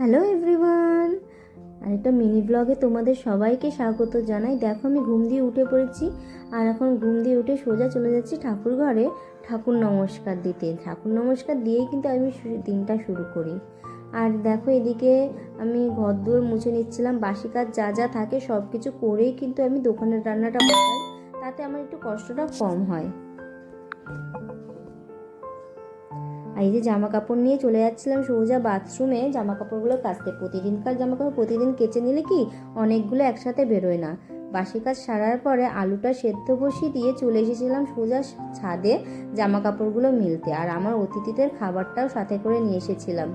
Hello everyone, আর একটা mini ব্লগে তোমাদের সবাইকে স্বাগত জানাই। দেখো আমি ঘুম দিয়ে উঠে পড়েছি, আর এখন ঘুম দিয়ে উঠে সোজা চলে যাচ্ছি ঠাকুর ঘরে ঠাকুর নমস্কার দিতে। ঠাকুর নমস্কার দিয়েই কিন্তু আমি দিনটা শুরু করি। আর দেখো এদিকে আমি ঘর দুয়ার মুছে নিচ্ছিলাম, বাসি কাজ যা যা থাকে সব কিছু করেই কিন্তু আমি দোকানের রান্নাটা বসাই, তাতে আমার একটু কষ্টটা কম হয়। আর এই যে জামা কাপড় নিয়ে চলে যাচ্ছিলাম সোজা বাথরুমে জামা কাপড়গুলো কাচতে। প্রতিদিনকার জামা কাপড় প্রতিদিন কেচে নিলে কি অনেকগুলো একসাথে বেরোয় না। বাসি কাজ সারার পরে আলুটা সেদ্ধ বসিয়ে দিয়ে চলে এসেছিলাম সোজা ছাদে জামা কাপড়গুলো মিলতে, আর আমার অতিথিদের খাবারটাও সাথে করে নিয়ে এসেছিলাম।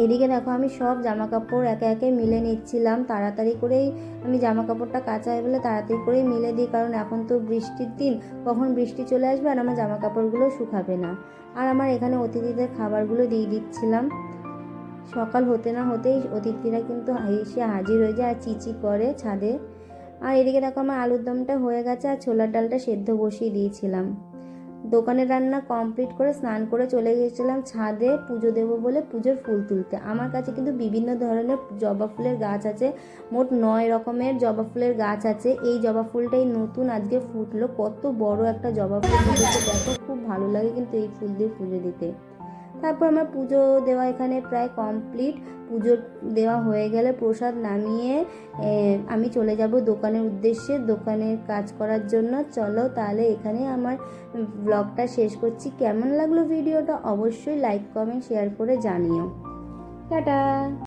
এদিকে দেখো আমি সব জামা কাপড় একে একে মিলে নিচ্ছিলাম, তাড়াতাড়ি করেই আমি জামা কাপড়টা কাচা হয় বলে তাড়াতাড়ি করেই মিলে দিই, কারণ এখন তো বৃষ্টির দিন, কখন বৃষ্টি চলে আসবে আর আমার জামা কাপড়গুলো শুকাবে না। আর আমার এখানে অতিথিদের খাবারগুলো দিয়ে দিচ্ছিলাম। সকাল হতে না হতেই অতিথিরা কিন্তু এসে হাজির হয়ে যায় আর চিচি করে ছাদে। আর এদিকে দেখো আমার আলুর দমটা হয়ে গেছে আর ছোলার ডালটা সেদ্ধ বসিয়ে দিয়েছিলাম। দোকানের রান্না কমপ্লিট করে স্নান করে চলে গিয়েছিলাম ছাদে পুজো দেবো বলে পুজোর ফুল তুলতে। আমার কাছে কিন্তু বিভিন্ন ধরনের জবা ফুলের গাছ আছে, মোট 9 রকমের জবা ফুলের গাছ আছে। এই জবা ফুলটাই নতুন আজকে ফুটলো, কত বড় একটা জবা ফুল ফুটেছে দেখো, খুব ভালো লাগে কিন্তু এই ফুল দিয়ে পুজো দিতে। তারপর আমার পুজো দেওয়া এখানে প্রায় কমপ্লিট। পুজো দেওয়া হয়ে গেলে প্রসাদ নামিয়ে আমি চলে যাব দোকানের উদ্দেশ্যে, দোকানের কাজ করার জন্য। চলো তাহলে এখানে আমার ব্লগটা শেষ করছি। কেমন লাগলো ভিডিওটা অবশ্যই লাইক কমেন্ট শেয়ার করে জানিও। টাটা।